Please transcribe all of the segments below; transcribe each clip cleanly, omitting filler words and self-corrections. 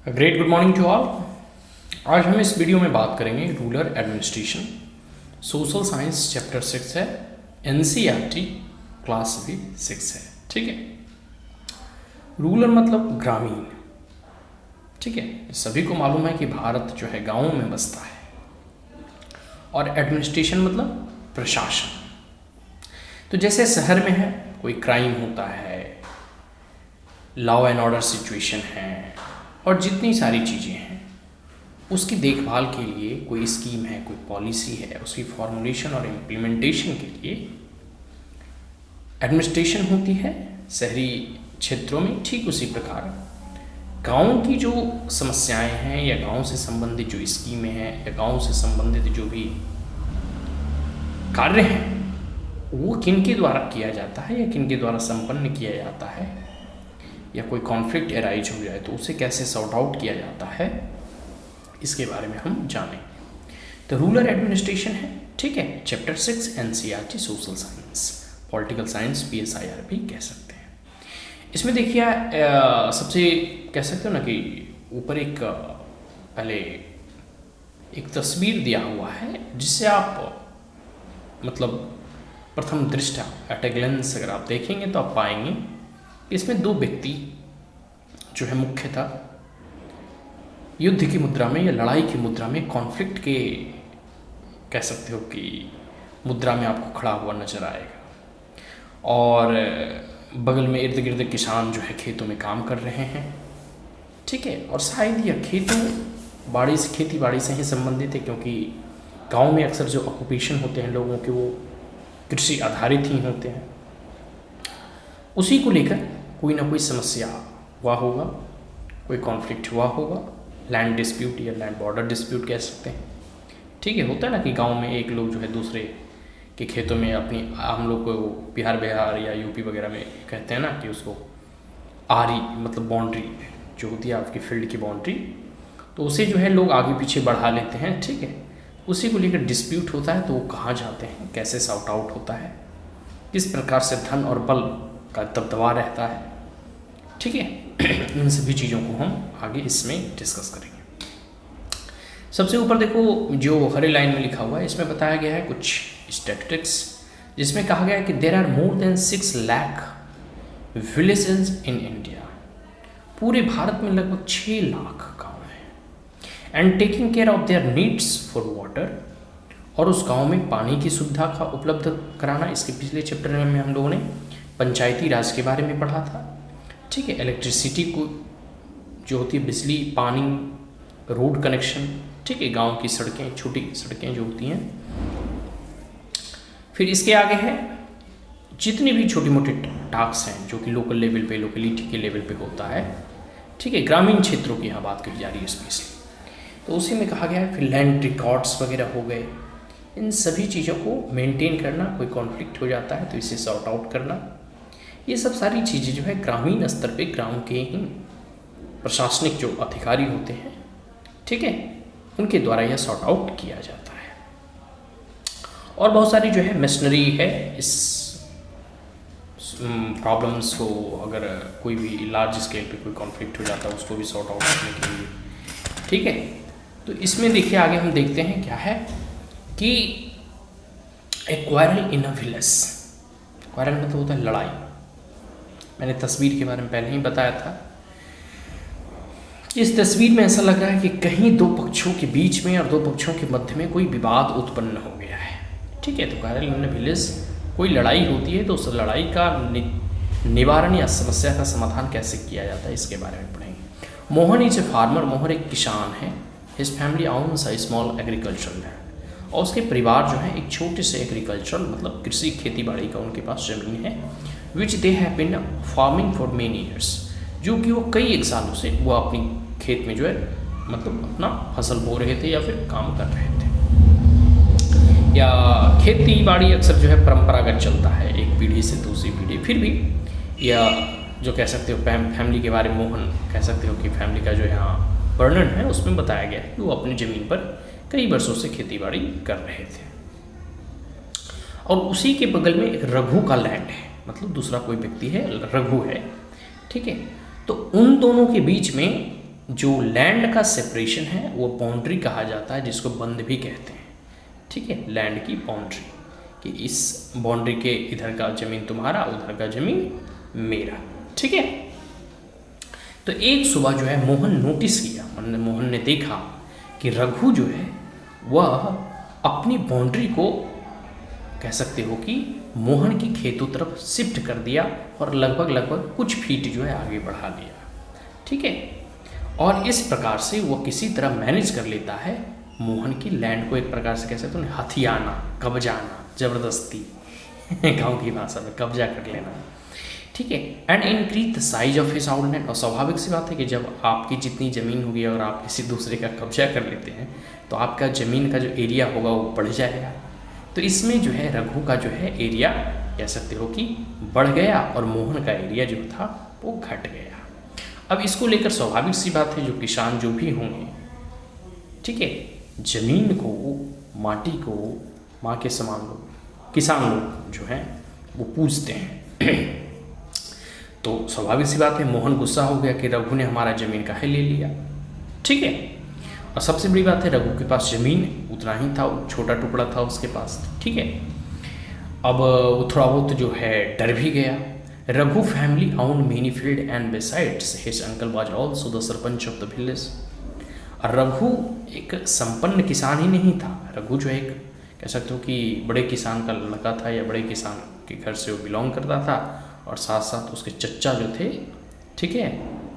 Great good morning to all. आज हम इस वीडियो में बात करेंगे rural administration. Social science chapter 6 है, एनसीईआरटी क्लास भी 6 है। ठीक है, रूरल मतलब ग्रामीण। ठीक है, सभी को मालूम है कि भारत जो है गांवों में बसता है, और एडमिनिस्ट्रेशन मतलब प्रशासन। तो जैसे शहर में है, कोई क्राइम होता है, लॉ एंड ऑर्डर सिचुएशन है, और जितनी सारी चीज़ें हैं उसकी देखभाल के लिए कोई स्कीम है, कोई पॉलिसी है, उसकी फॉर्मुलेशन और इम्प्लीमेंटेशन के लिए एडमिनिस्ट्रेशन होती है शहरी क्षेत्रों में। ठीक उसी प्रकार गांव की जो समस्याएं हैं या गांव से संबंधित जो स्कीमें हैं या गांव से संबंधित जो भी कार्य हैं वो किन के द्वारा किया जाता है या किन के द्वारा संपन्न किया जाता है, या कोई कॉन्फ्लिक्ट एराइज हो जाए तो उसे कैसे सॉर्ट आउट किया जाता है, इसके बारे में हम जानें। तो रूरल एडमिनिस्ट्रेशन है, ठीक है, chapter 6 NCERT social science, political science PSIR भी कह सकते हैं। इसमें देखिए सबसे कह सकते हो ना कि ऊपर एक पहले एक तस्वीर दिया हुआ है जिससे आप मतलब प्रथम दृष्टया एट ए ग्लेंस अगर आप देखेंगे तो आप पाएंगे इसमें दो व्यक्ति जो है मुख्यतः युद्ध की मुद्रा में या लड़ाई की मुद्रा में, कॉन्फ्लिक्ट के कह सकते हो कि मुद्रा में आपको खड़ा हुआ नजर आएगा, और बगल में इर्द गिर्द किसान जो है खेतों में काम कर रहे हैं। ठीक है, और शायद यह खेती बाड़ी से ही संबंधित है, क्योंकि गांव में अक्सर जो ऑक्यूपेशन होते हैं लोगों के वो कृषि आधारित ही होते हैं। उसी को लेकर कोई ना कोई समस्या हुआ होगा, कोई कॉन्फ्लिक्ट हुआ होगा, लैंड डिस्प्यूट या लैंड बॉर्डर डिस्प्यूट कह सकते हैं। ठीक है, होता है ना कि गांव में एक लोग जो है दूसरे के खेतों में अपनी, हम लोग को बिहार या यूपी वगैरह में कहते हैं ना कि उसको आरी मतलब बाउंड्री जो होती है आपकी फील्ड की बाउंड्री, तो उसे जो है लोग आगे पीछे बढ़ा लेते हैं। ठीक है, उसी को लेकर डिस्प्यूट होता है तो वो कहाँ जाते हैं, कैसे सॉर्ट आउट होता है, किस प्रकार से धन और बल का दबदबा रहता है। ठीक है, इन सभी चीज़ों को हम आगे इसमें डिस्कस करेंगे। सबसे ऊपर देखो जो हरे लाइन में लिखा हुआ है, इसमें बताया गया है कुछ स्टैटिस्टिक्स, जिसमें कहा गया है कि there are more than 6 lakh villages in India. पूरे भारत में लगभग 6 लाख गाँव हैं, and taking care of their needs for water, और उस गांव में पानी की सुविधा का उपलब्ध कराना। इसके पिछले चैप्टर में हम लोगों ने पंचायती राज के बारे में पढ़ा था। ठीक है, इलेक्ट्रिसिटी को जो होती है, बिजली, पानी, रोड कनेक्शन, ठीक है, गांव की सड़कें, छोटी सड़कें जो होती हैं। फिर इसके आगे है जितनी भी छोटी मोटी टास्क हैं जो कि लोकल लेवल पे, लोकेलिटी के लेवल पे होता है। ठीक है, ग्रामीण क्षेत्रों की यहाँ बात कही जा रही है स्पेशली, तो उसी में कहा गया है। फिर लैंड रिकॉर्ड्स वगैरह हो गए, इन सभी चीज़ों को मेंटेन करना, कोई कॉन्फ्लिक्ट हो जाता है तो इसे सॉर्ट आउट करना, ये सब सारी चीज़ें जो है ग्रामीण स्तर पे ग्राम के ही प्रशासनिक जो अधिकारी होते हैं, ठीक है, उनके द्वारा यह सॉर्ट आउट किया जाता है। और बहुत सारी जो है मशीनरी है इस प्रॉब्लम्स को, अगर कोई भी लार्ज स्केल पे कोई कॉन्फ्लिक्ट हो जाता है उसको भी सॉर्ट आउट करने के लिए। ठीक है, तो इसमें देखिए आगे हम देखते हैं क्या है कि a quarrel in a village, quarrel मतलब होता है लड़ाई। मैंने तस्वीर के बारे में पहले ही बताया था। इस तस्वीर में ऐसा लग रहा है कि कहीं दो पक्षों के बीच में और दो पक्षों के मध्य में कोई विवाद उत्पन्न हो गया है। ठीक है, तो क्वारल इन अ विलेज, कोई लड़ाई होती है तो उस लड़ाई का निवारण या समस्या का समाधान कैसे किया जाता है इसके बारे में पढ़ेंगे। Mohan is a farmer, Mohan एक किसान है। His family owns a small agricultural land, और उसके परिवार जो है एक छोटे से एग्रीकल्चरल मतलब कृषि खेती बाड़ी का उनके पास ज़मीन है। Which they have been farming for many years, जो कि वो कई एक सालों से वो अपनी खेत में जो है मतलब अपना फसल बो रहे थे या फिर काम कर रहे थे। या खेती बाड़ी अक्सर जो है परंपरागत चलता है एक पीढ़ी से दूसरी पीढ़ी। फिर भी या जो कह सकते हो फैमिली के बारे में मोहन कह सकते हो कि फैमिली का जो यहाँ वर्णन है उसमें बताया गया है कि वो अपनी ज़मीन पर कई वर्षों से खेती बाड़ी कर रहे थे। और उसी के बगल में एक रघु का लैंड है, मतलब दूसरा कोई व्यक्ति है, रघु है। ठीक है, तो उन दोनों के बीच में जो लैंड का सेपरेशन है वो बाउंड्री कहा जाता है, जिसको बंद भी कहते हैं। ठीक है, लैंड की बाउंड्री, कि इस बाउंड्री के इधर का ज़मीन तुम्हारा, उधर का ज़मीन मेरा। ठीक है। तो एक सुबह जो है मोहन नोटिस किया, मोहन ने देखा कि रघु जो है वह अपनी बाउंड्री को कह सकते हो कि मोहन की खेतों तरफ शिफ्ट कर दिया और लगभग कुछ फीट जो है आगे बढ़ा दिया। ठीक है। और इस प्रकार से वो किसी तरह मैनेज कर लेता है मोहन की लैंड को, एक प्रकार से कह सकते हो हथियाना, कब्जाना, ज़बरदस्ती गांव की भाषा में कब्जा कर लेना। ठीक है। And increase the size of his outland. और स्वाभाविक सी बात है कि जब आपकी जितनी ज़मीन होगी और आप किसी दूसरे का कब्जा कर लेते हैं तो आपका ज़मीन का जो एरिया होगा वो बढ़ जाएगा। तो इसमें जो है रघु का जो है एरिया कह सकते हो कि बढ़ गया और मोहन का एरिया जो था वो घट गया। अब इसको लेकर स्वाभाविक सी बात है, जो किसान जो भी होंगे, ठीक है, ज़मीन को, माटी को माँ के समान लोग, किसान लोग जो हैं वो पूजते हैं। तो स्वाभाविक सी बात है मोहन गुस्सा हो गया कि रघु ने हमारा ज़मीन काहे ले लिया। ठीक है। और सबसे बड़ी बात है रघु के पास ज़मीन उतना ही था, छोटा टुकड़ा था उसके पास। ठीक है। अब वो थोड़ा बहुत जो है डर भी गया। Raghu family owned many field and besides his uncle was also the sarpanch of the village. और रघु एक संपन्न किसान ही नहीं था, रघु जो एक कह सकते हो कि बड़े किसान का लड़का था या बड़े किसान के घर से वो बिलोंग करता था। और साथ साथ उसके चच्चा जो थे, ठीक है,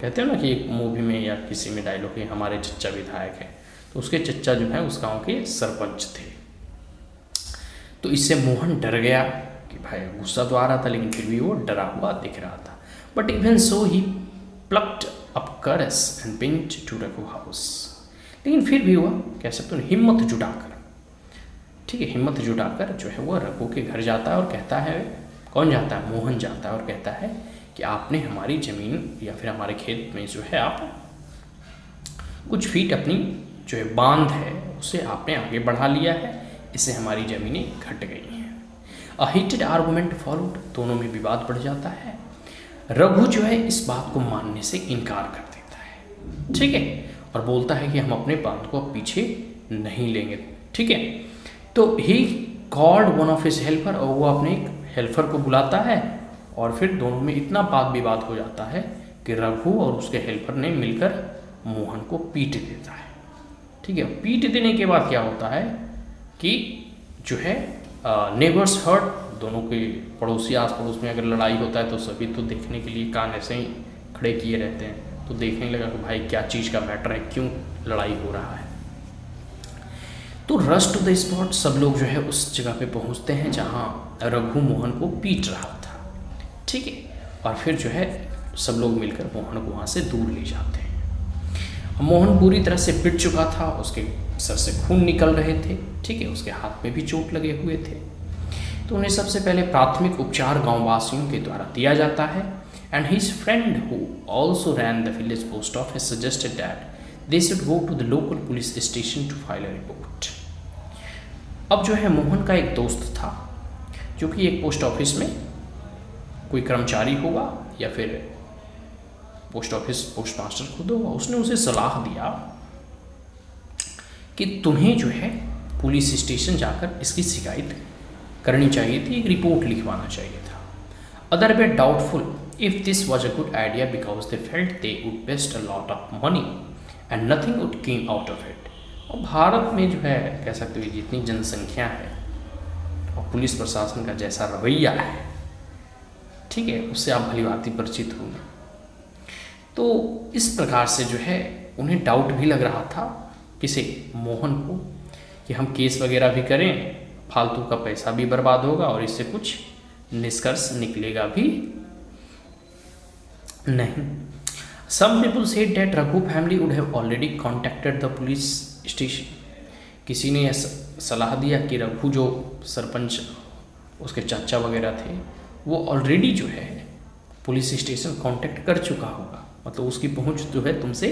कहते हो ना कि एक मूवी में या किसी में डायलॉग है हमारे चच्चा विधायक है, तो उसके चच्चा जो है उस गांव के सरपंच थे। तो इससे मोहन डर गया कि भाई गुस्सा तो आ रहा था लेकिन फिर भी वो डरा हुआ दिख रहा था। But even so he plucked up courage and went to Raghu house. लेकिन फिर भी वह कह सकते हो हिम्मत जुटाकर, ठीक है, हिम्मत जुटाकर जो है वो रघु के घर जाता है और कहता है, कौन जाता है, मोहन जाता है और कहता है कि आपने हमारी ज़मीन या फिर हमारे खेत में जो है आप कुछ फीट अपनी जो है बांध है उसे आपने आगे बढ़ा लिया है, इससे हमारी ज़मीनें घट गई हैं। अ हीटेड आर्गूमेंट फॉलोड, दोनों में विवाद बढ़ जाता है। रघु जो है इस बात को मानने से इनकार कर देता है। ठीक है। और बोलता है कि हम अपने बांध को अब पीछे नहीं लेंगे। ठीक है। तो he called one of his helper, और वो अपने एक हेल्पर को बुलाता है और फिर दोनों में इतना वाद विवाद हो जाता है कि रघु और उसके हेल्पर ने मिलकर मोहन को पीट देता है। ठीक है। पीट देने के बाद क्या होता है कि जो है नेबर्स हर्ट, दोनों के पड़ोसी, आस पड़ोस में अगर लड़ाई होता है तो सभी तो देखने के लिए कान ऐसे ही खड़े किए रहते हैं, तो देखने लगा कि भाई क्या चीज़ का मैटर है, क्यों लड़ाई हो रहा है। तो रश टू द स्पॉट, सब लोग जो है उस जगह पे पहुंचते हैं जहां रघु मोहन को पीट रहा था। ठीक है। और फिर जो है सब लोग मिलकर मोहन को वहाँ से दूर ले जाते हैं। मोहन पूरी तरह से पिट चुका था, उसके सर से खून निकल रहे थे। ठीक है। उसके हाथ में भी चोट लगे हुए थे। तो उन्हें सबसे पहले प्राथमिक उपचार गाँव वासियों के द्वारा दिया जाता है। And his friend who also ran the village post office suggested that they should go to the local police station to file a report. अब जो है मोहन का एक दोस्त था जो कि एक पोस्ट ऑफिस में कोई कर्मचारी होगा या फिर पोस्ट ऑफिस पोस्ट मास्टर खुद होगा, उसने उसे सलाह दिया कि तुम्हें जो है पुलिस स्टेशन जाकर इसकी शिकायत करनी चाहिए थी, एक रिपोर्ट लिखवाना चाहिए था। Other way doubtful if this was a good idea because they felt they would waste a lot of money and nothing would came out of it. और भारत में जो है कह सकते हो जितनी जनसंख्या है और पुलिस प्रशासन का जैसा रवैया है, ठीक है, उससे आप भली भांति परिचित होंगे। तो इस प्रकार से जो है उन्हें डाउट भी लग रहा था, किसे, मोहन को, कि हम केस वगैरह भी करें, फालतू का पैसा भी बर्बाद होगा और इससे कुछ निष्कर्ष निकलेगा भी नहीं। Some people said that Raghu family would have already contacted the police station. किसी ने सलाह दिया कि रघु जो सरपंच उसके चाचा वगैरह थे वो ऑलरेडी जो है पुलिस स्टेशन कांटेक्ट कर चुका होगा, मतलब उसकी पहुंच जो है तुमसे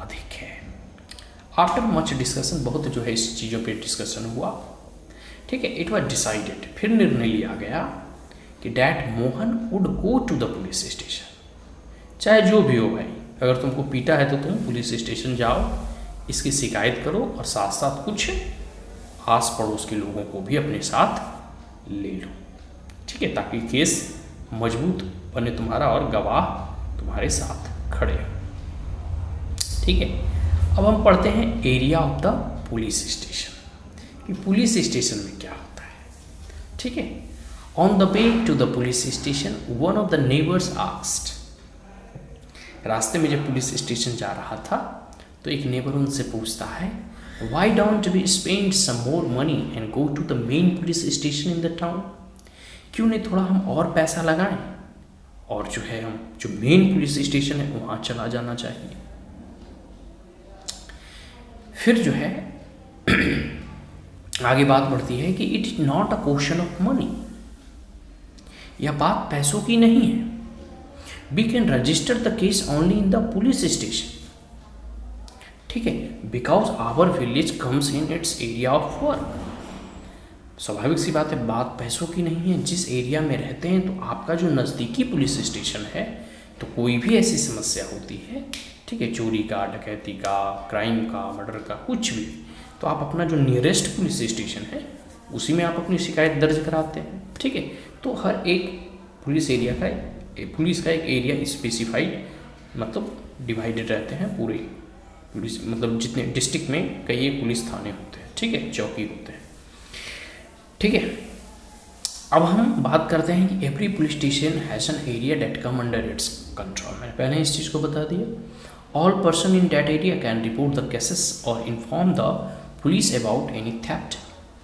अधिक है। आफ्टर मच डिस्कशन, बहुत जो है इस चीज़ों पे डिस्कशन हुआ। ठीक है। इट वॉज डिसाइडेड, फिर निर्णय लिया गया कि that Mohan would go to the police station, चाहे जो भी हो भाई, अगर तुमको पीटा है तो तुम पुलिस स्टेशन जाओ, इसकी शिकायत करो और साथ साथ कुछ आस पड़ोस के लोगों को भी अपने साथ ले लो, ठीक है, ताकि केस मजबूत बने तुम्हारा और गवाह तुम्हारे साथ खड़े हो, ठीक है। अब हम पढ़ते हैं area of the police station, कि पुलिस स्टेशन में क्या होता है, ठीक है। On the way to the police station one of the neighbours asked, रास्ते में जब पुलिस स्टेशन जा रहा था तो एक नेबर उनसे पूछता है, why don't we spend some more money and go to the main police station in the town, क्यों नहीं थोड़ा हम और पैसा लगाएं और जो है हम जो मेन पुलिस स्टेशन है वहाँ चला जाना चाहिए। फिर जो है आगे बात बढ़ती है कि it is not a question of money, यह बात पैसों की नहीं है। We can register the case only in the police station, ठीक है, because our village comes in its area of work. स्वाभाविक सी बात है, बात पैसों की नहीं है। जिस एरिया में रहते हैं तो आपका जो नज़दीकी पुलिस स्टेशन है, तो कोई भी ऐसी समस्या होती है, ठीक है, चोरी का, डकैती का, क्राइम का, मर्डर का, कुछ भी, तो आप अपना जो नियरेस्ट पुलिस स्टेशन है उसी में आप अपनी शिकायत दर्ज कराते हैं, ठीक है। तो हर एक पुलिस एरिया का पुलिस का एक एरिया स्पेसिफाइड मतलब डिवाइडेड रहते हैं पूरे पुलिस, मतलब जितने डिस्ट्रिक्ट में कई एक पुलिस थाने होते हैं, ठीक है, चौकी होते हैं, ठीक है। अब हम बात करते हैं कि every police station has an area that come under its control. मैंने पहले इस चीज़ को बता दिया। All person in that area can report the cases और inform the police about any theft,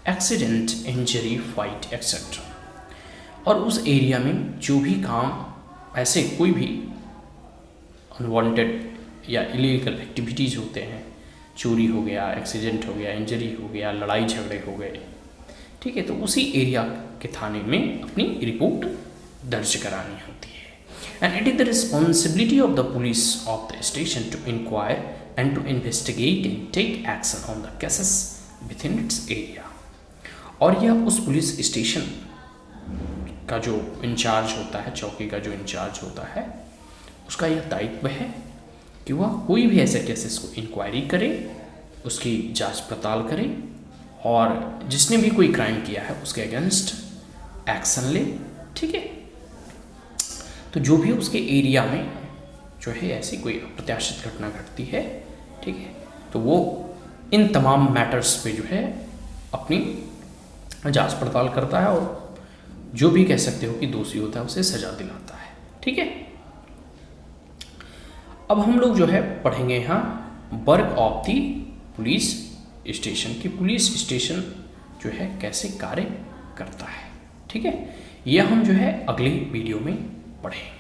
accident, injury, fight etcetera. और उस एरिया में जो भी काम ऐसे कोई भी अनवांटेड या इलीगल एक्टिविटीज़ होते हैं, चोरी हो गया, एक्सीडेंट हो गया, इंजरी हो गया, लड़ाई झगड़े हो गए, ठीक है, तो उसी एरिया के थाने में अपनी रिपोर्ट दर्ज करानी होती है। And it is the responsibility of the police of the station to inquire and to investigate and take action on the cases within its area. और यह उस पुलिस स्टेशन का जो इंचार्ज होता है, चौकी का जो इंचार्ज होता है, उसका यह दायित्व है कि वह कोई भी ऐसे केसेस को इंक्वायरी करे, उसकी जांच पड़ताल करे और जिसने भी कोई क्राइम किया है उसके अगेंस्ट एक्शन ले, ठीक है। तो जो भी उसके एरिया में जो है ऐसी कोई अप्रत्याशित घटना घटती है, ठीक है, तो वो इन तमाम मैटर्स पे जो है अपनी जांच पड़ताल करता है और जो भी कह सकते हो कि दोषी होता है उसे सजा दिलाता है, ठीक है। अब हम लोग जो है पढ़ेंगे यहाँ work of the police station, की पुलिस स्टेशन जो है कैसे कार्य करता है, ठीक है। यह हम जो है अगले वीडियो में पढ़ेंगे।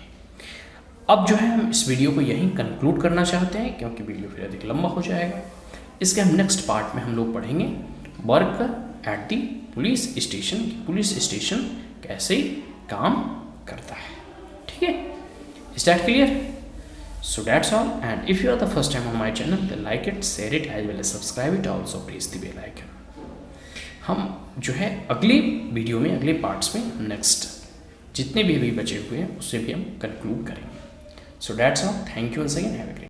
अब जो है हम इस वीडियो को यहीं कंक्लूड करना चाहते हैं क्योंकि वीडियो फिर अधिक लंबा हो जाएगा। इसके हम नेक्स्ट पार्ट में हम लोग पढ़ेंगे work at the police station, police station कैसे काम करता है, ठीक है। Is that clear? So that's all, and if you are the first time on my channel then like it, share it as well as subscribe it, also press the bell icon। हम जो है अगले video में, अगले parts में next जितने भी अभी बचे हुए हैं उससे भी हम कंक्लूड करेंगे। So that's all, thank you once again, have a great